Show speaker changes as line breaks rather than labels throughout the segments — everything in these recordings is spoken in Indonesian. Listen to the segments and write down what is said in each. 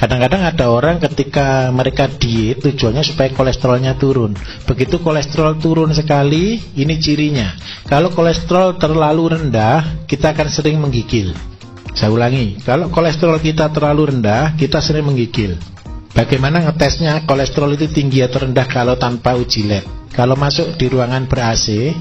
Kadang-kadang ada orang ketika mereka diet tujuannya supaya kolesterolnya turun. Begitu kolesterol turun sekali, ini cirinya. Kalau kolesterol terlalu rendah, kita akan sering menggigil. Saya ulangi, kalau kolesterol kita terlalu rendah, kita sering menggigil. Bagaimana ngetesnya kolesterol itu tinggi atau rendah kalau tanpa uji lab? Kalau masuk di ruangan ber-AC,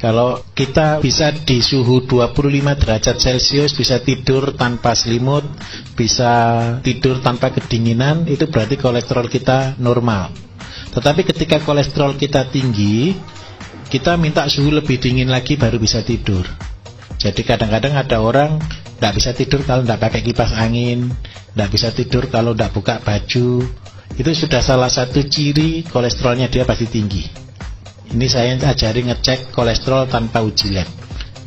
kalau kita bisa di suhu 25 derajat Celcius, bisa tidur tanpa selimut, bisa tidur tanpa kedinginan, itu berarti kolesterol kita normal. Tetapi ketika kolesterol kita tinggi, kita minta suhu lebih dingin lagi baru bisa tidur. Jadi kadang-kadang ada orang tidak bisa tidur kalau tidak pakai kipas angin, tidak bisa tidur kalau tidak buka baju. Itu sudah salah satu ciri kolesterolnya dia pasti tinggi. Ini saya ajari ngecek kolesterol tanpa uji lab.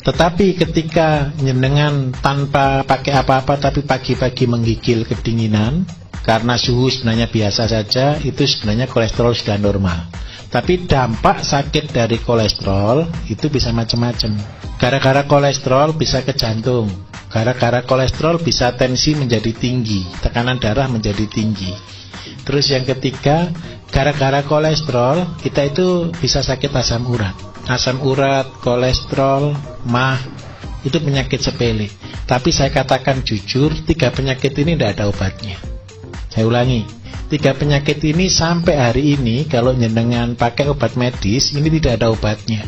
Tetapi ketika nyenengan tanpa pakai apa-apa tapi pagi-pagi menggigil kedinginan karena suhu sebenarnya biasa saja, itu sebenarnya kolesterol sudah normal. Tapi dampak sakit dari kolesterol itu bisa macam-macam. Gara-gara kolesterol bisa ke jantung. Gara-gara kolesterol bisa tensi menjadi tinggi, tekanan darah menjadi tinggi. Terus yang ketiga, gara-gara kolesterol kita itu bisa sakit asam urat. Asam urat, kolesterol, mah, itu penyakit sepele. Tapi saya katakan jujur, 3 penyakit ini tidak ada obatnya. Saya ulangi, 3 penyakit ini sampai hari ini kalau jenengan pakai obat medis, ini tidak ada obatnya.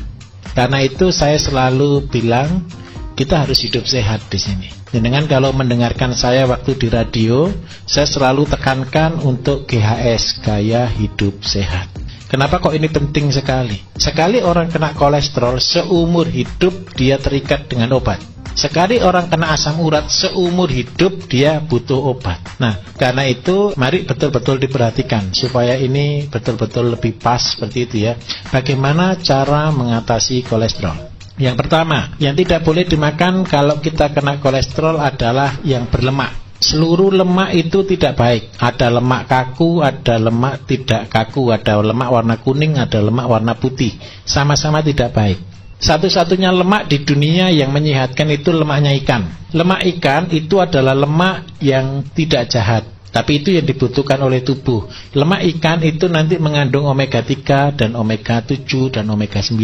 Karena itu saya selalu bilang kita harus hidup sehat di sini. Jenengan kalau mendengarkan saya waktu di radio, saya selalu tekankan untuk GHS, gaya hidup sehat. Kenapa kok ini penting sekali? Sekali orang kena kolesterol, seumur hidup dia terikat dengan obat. Sekali orang kena asam urat, seumur hidup dia butuh obat. Nah, karena itu mari betul-betul diperhatikan supaya ini betul-betul lebih pas seperti itu ya. Bagaimana cara mengatasi kolesterol? Yang pertama, yang tidak boleh dimakan kalau kita kena kolesterol adalah yang berlemak. Seluruh lemak itu tidak baik. Ada lemak kaku, ada lemak tidak kaku, ada lemak warna kuning, ada lemak warna putih. Sama-sama tidak baik. Satu-satunya lemak di dunia yang menyehatkan itu lemaknya ikan. Lemak ikan itu adalah lemak yang tidak jahat, tapi itu yang dibutuhkan oleh tubuh. Lemak ikan itu nanti mengandung omega 3 dan omega 7 dan omega 9.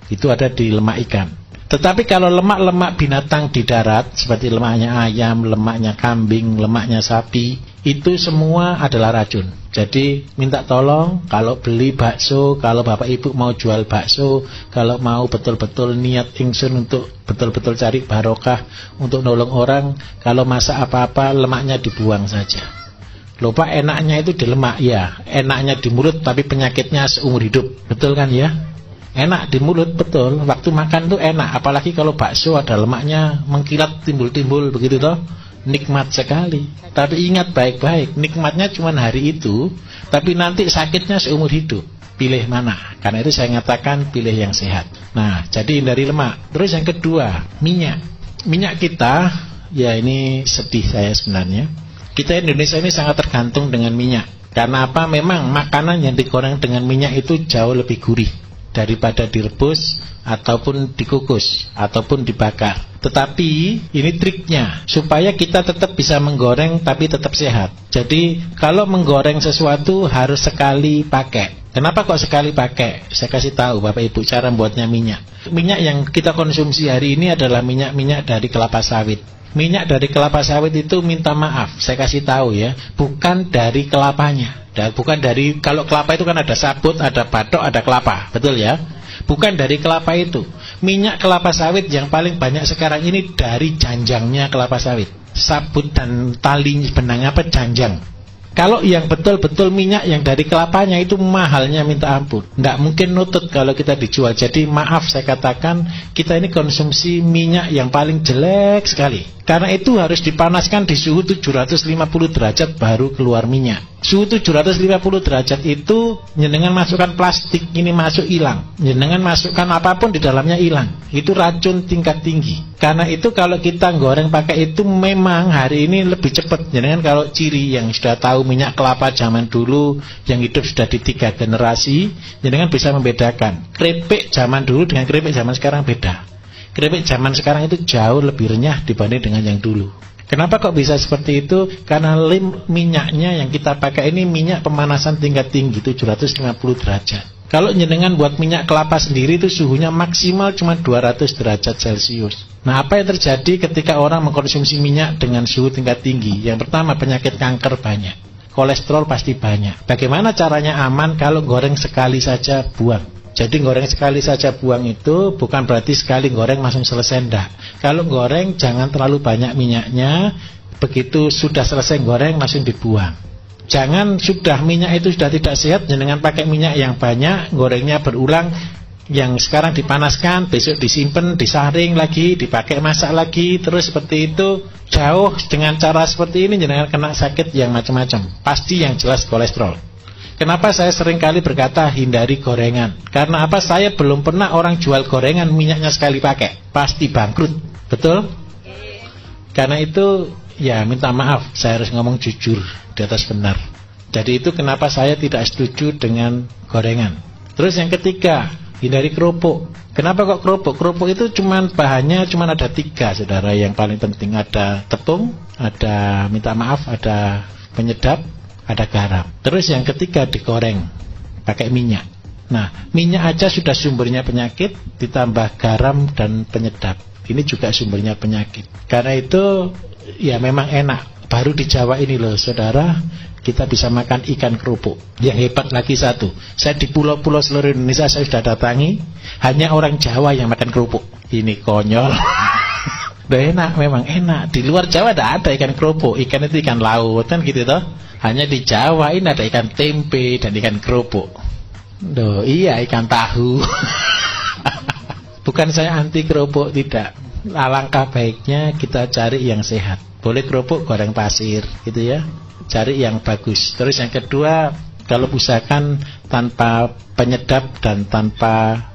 Itu ada di lemak ikan. Tetapi kalau lemak-lemak binatang di darat, seperti lemaknya ayam, lemaknya kambing, lemaknya sapi, itu semua adalah racun. Jadi minta tolong kalau beli bakso, kalau bapak ibu mau jual bakso, kalau mau betul-betul niat ingsun untuk betul-betul cari barokah, untuk nolong orang, kalau masak apa-apa lemaknya dibuang saja. Lupa enaknya itu di lemak, ya enaknya di mulut tapi penyakitnya seumur hidup. Betul kan ya? Enak di mulut, betul. Waktu makan tuh enak. Apalagi kalau bakso ada lemaknya mengkilat, timbul-timbul begitu toh. Nikmat sekali. Tapi ingat baik-baik, nikmatnya cuma hari itu, tapi nanti sakitnya seumur hidup. Pilih mana? Karena itu saya nyatakan pilih yang sehat. Nah, jadi hindari lemak. Terus yang kedua, minyak. Minyak kita, ya ini sedih saya sebenarnya. Kita Indonesia ini sangat tergantung dengan minyak. Karena apa? Memang makanan yang digoreng dengan minyak itu jauh lebih gurih daripada direbus ataupun dikukus ataupun dibakar. Tetapi ini triknya supaya kita tetap bisa menggoreng tapi tetap sehat. Jadi kalau menggoreng sesuatu harus sekali pakai. Kenapa kok sekali pakai? Saya kasih tahu Bapak Ibu cara buatnya minyak. Minyak yang kita konsumsi hari ini adalah minyak-minyak dari kelapa sawit. Minyak dari kelapa sawit itu minta maaf, saya kasih tahu ya, bukan dari kelapanya. Dan bukan dari, kalau kelapa itu kan ada sabut, ada batok, ada kelapa, betul ya? Bukan dari kelapa itu. Minyak kelapa sawit yang paling banyak sekarang ini dari janjangnya kelapa sawit. Sabut dan tali benangnya apa? Janjang. Kalau yang betul-betul minyak yang dari kelapanya itu mahalnya minta ampun. Nggak mungkin nutut kalau kita dijual. Jadi maaf saya katakan, kita ini konsumsi minyak yang paling jelek sekali. Karena itu harus dipanaskan di suhu 750 derajat baru keluar minyak. Suhu 750 derajat itu jenengan masukkan plastik ini masuk hilang. Jenengan masukkan apapun di dalamnya hilang. Itu racun tingkat tinggi. Karena itu kalau kita goreng pakai itu memang hari ini lebih cepat. Jenengan kalau ciri yang sudah tahu minyak kelapa zaman dulu yang hidup sudah di 3 generasi, jenengan bisa membedakan. Keripik zaman dulu dengan keripik zaman sekarang beda. Keripik zaman sekarang itu jauh lebih renyah dibanding dengan yang dulu. Kenapa kok bisa seperti itu? Karena minyaknya yang kita pakai ini minyak pemanasan tingkat tinggi 750 derajat. Kalau jenengan buat minyak kelapa sendiri itu suhunya maksimal cuma 200 derajat Celcius. Nah, apa yang terjadi ketika orang mengkonsumsi minyak dengan suhu tingkat tinggi? Yang pertama, penyakit kanker banyak, kolesterol pasti banyak. Bagaimana caranya aman? Kalau goreng sekali saja buang. Jadi goreng sekali saja buang itu bukan berarti sekali goreng langsung selesai, enggak. Kalau goreng jangan terlalu banyak minyaknya, begitu sudah selesai goreng langsung dibuang. Jangan sudah minyak itu sudah tidak sehat, jangan pakai minyak yang banyak, gorengnya berulang, yang sekarang dipanaskan, besok disimpan, disaring lagi, dipakai masak lagi, terus seperti itu. Jauh dengan cara seperti ini jangan kena sakit yang macam-macam. Pasti yang jelas kolesterol. Kenapa saya sering kali berkata hindari gorengan? Karena apa? Saya belum pernah orang jual gorengan minyaknya sekali pakai, pasti bangkrut. Betul? Karena itu ya minta maaf, saya harus ngomong jujur di atas benar. Jadi itu kenapa saya tidak setuju dengan gorengan. Terus yang ketiga, hindari kerupuk. Kenapa kok kerupuk? Kerupuk itu bahannya cuma ada 3, saudara, yang paling penting. Ada tepung, ada minta maaf, ada penyedap, ada garam. Terus yang ketiga digoreng pakai minyak. Nah, minyak aja sudah sumbernya penyakit, ditambah garam dan penyedap, ini juga sumbernya penyakit. Karena itu ya memang enak. Baru di Jawa ini loh saudara, kita bisa makan ikan kerupuk. Yang hebat lagi satu, saya di pulau-pulau seluruh Indonesia saya sudah datangi, hanya orang Jawa yang makan kerupuk. Ini konyol. Udah enak, memang enak. Di luar Jawa tidak ada ikan kerupuk. Ikan itu ikan laut kan gitu toh. Hanya di Jawa ini ada ikan tempe dan ikan kerupuk. Duh, iya, ikan tahu. Bukan saya anti kerupuk, tidak. Alangkah baiknya kita cari yang sehat. Boleh kerupuk goreng pasir gitu ya, cari yang bagus. Terus yang kedua, kalau usahakan tanpa penyedap dan tanpa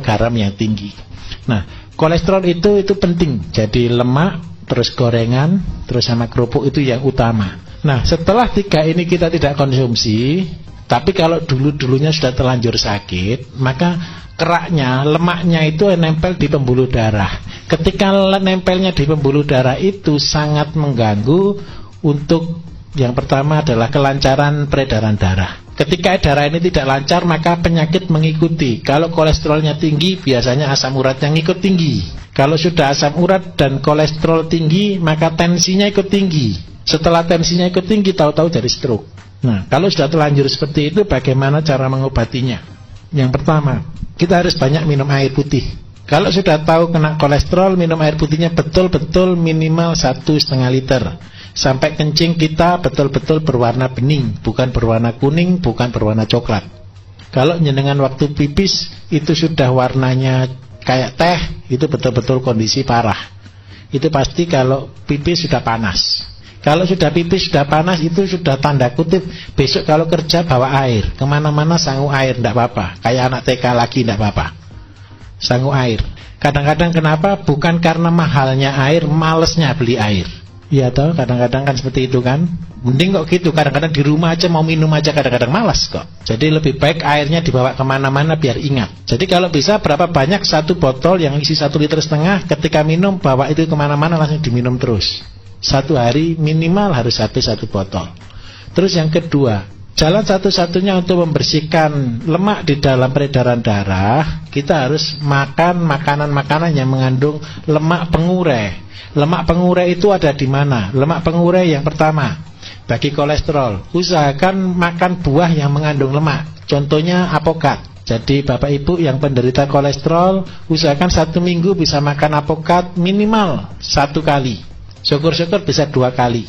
garam yang tinggi. Nah, kolesterol itu penting. Jadi lemak, terus gorengan, terus sama kerupuk itu yang utama. Nah, setelah 3 ini kita tidak konsumsi, tapi kalau dulunya sudah terlanjur sakit, maka keraknya, lemaknya itu nempel di pembuluh darah. Ketika nempelnya di pembuluh darah itu sangat mengganggu untuk yang pertama adalah kelancaran peredaran darah. Ketika darah ini tidak lancar, maka penyakit mengikuti. Kalau kolesterolnya tinggi, biasanya asam uratnya ngikut tinggi. Kalau sudah asam urat dan kolesterol tinggi, maka tensinya ikut tinggi. Setelah tensinya ikut tinggi, tahu-tahu jadi stroke. Nah, kalau sudah terlanjur seperti itu, bagaimana cara mengobatinya? Yang pertama, kita harus banyak minum air putih. Kalau sudah tahu kena kolesterol, minum air putihnya betul-betul minimal 1,5 liter. Sampai kencing kita betul-betul berwarna bening, bukan berwarna kuning, bukan berwarna coklat. Kalau jenengan waktu pipis itu sudah warnanya kayak teh, itu betul-betul kondisi parah. Itu pasti kalau pipis sudah panas. Kalau sudah pipis sudah panas, itu sudah tanda kutip besok kalau kerja bawa air, kemana-mana sangu air, tidak apa-apa. Kayak anak TK lagi tidak apa-apa, sangu air. Kadang-kadang kenapa? Bukan karena mahalnya air, malesnya beli air. Iya toh, kadang-kadang kan seperti itu kan. Mending kok gitu, kadang-kadang di rumah aja mau minum aja kadang-kadang malas kok. Jadi lebih baik airnya dibawa kemana-mana biar ingat. Jadi kalau bisa berapa banyak, 1 botol yang isi 1,5 liter, ketika minum bawa itu kemana-mana langsung diminum terus. 1 hari minimal harus habis 1 botol. Terus yang kedua, jalan satu-satunya untuk membersihkan lemak di dalam peredaran darah, kita harus makan makanan-makanan yang mengandung lemak pengurai. Lemak pengurai itu ada di mana? Lemak pengurai yang pertama, bagi kolesterol, usahakan makan buah yang mengandung lemak. Contohnya apokat. Jadi Bapak Ibu yang penderita kolesterol, usahakan 1 minggu bisa makan apokat minimal 1 kali. Syukur-syukur bisa 2 kali.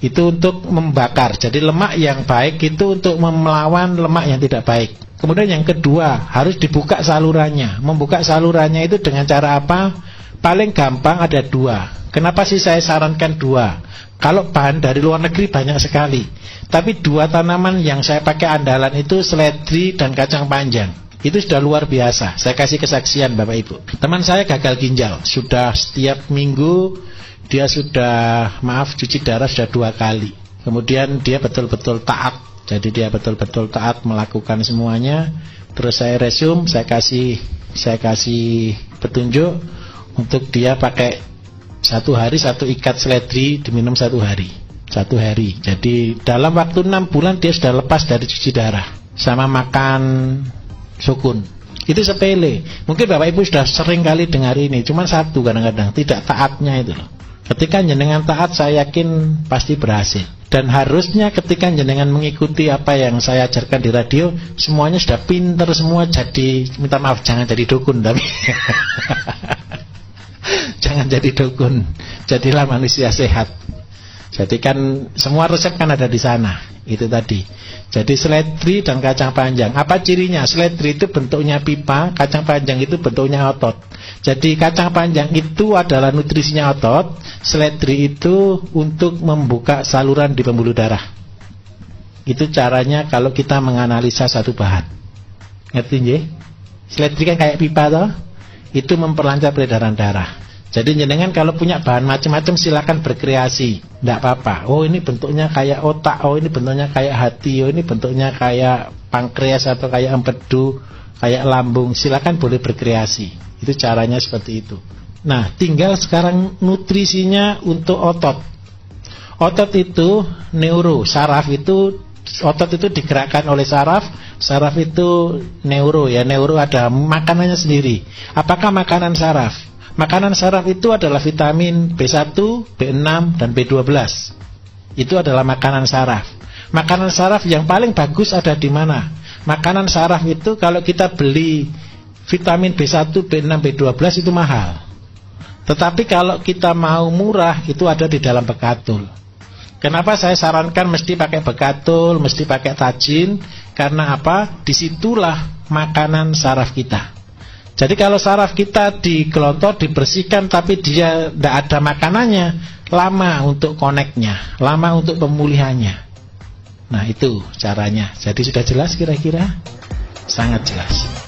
Itu untuk membakar. Jadi lemak yang baik itu untuk melawan lemak yang tidak baik. Kemudian yang kedua, harus dibuka salurannya. Membuka salurannya itu dengan cara apa? Paling gampang ada 2. Kenapa sih saya sarankan 2? Kalau bahan dari luar negeri banyak sekali, tapi 2 tanaman yang saya pakai andalan itu seledri dan kacang panjang. Itu sudah luar biasa. Saya kasih kesaksian Bapak Ibu. Teman saya gagal ginjal, sudah setiap minggu dia sudah cuci darah sudah 2 kali. Kemudian dia betul-betul taat. Jadi dia betul-betul taat melakukan semuanya. Terus saya resume, saya kasih petunjuk untuk dia pakai 1 hari 1 ikat seledri diminum 1 hari. 1 hari. Jadi dalam waktu 6 bulan dia sudah lepas dari cuci darah sama makan sukun. Itu sepele. Mungkin Bapak Ibu sudah sering kali dengar ini. Cuman satu kadang-kadang tidak taatnya itu loh. Ketika jenengan taat, saya yakin pasti berhasil. Dan harusnya ketika jenengan mengikuti apa yang saya ajarkan di radio, semuanya sudah pinter semua. Jadi minta maaf, jangan jadi dukun tapi jangan jadi dukun, jadilah manusia sehat. Jadi kan semua resep kan ada di sana. Itu tadi. Jadi seledri dan kacang panjang. Apa cirinya? Seledri itu bentuknya pipa, kacang panjang itu bentuknya otot. Jadi kacang panjang itu adalah nutrisinya otot, seledri itu untuk membuka saluran di pembuluh darah. Itu caranya kalau kita menganalisa satu bahan. Ngerti nggih? Seledri kan kayak pipa toh? Itu memperlancar peredaran darah. Jadi jenengan kalau punya bahan macam-macam silakan berkreasi, tidak apa-apa. Oh ini bentuknya kayak otak, oh ini bentuknya kayak hati, oh ini bentuknya kayak pankreas atau kayak empedu, kayak lambung. Silakan boleh berkreasi. Itu caranya seperti itu. Nah, tinggal sekarang nutrisinya untuk otot. Otot itu neuro, saraf itu otot itu digerakkan oleh saraf. Saraf itu neuro ya, neuro ada makanannya sendiri. Apakah makanan saraf? Makanan saraf itu adalah vitamin B1, B6, dan B12. Itu adalah makanan saraf. Makanan saraf yang paling bagus ada di mana? Makanan saraf itu kalau kita beli vitamin B1, B6, B12 itu mahal. Tetapi kalau kita mau murah itu ada di dalam bekatul. Kenapa saya sarankan mesti pakai bekatul, mesti pakai tajin? Karena apa? Disitulah makanan saraf kita. Jadi kalau saraf kita digelontor, dibersihkan, tapi dia tidak ada makanannya, lama untuk koneknya, lama untuk pemulihannya. Nah itu caranya. Jadi sudah jelas kira-kira? Sangat jelas.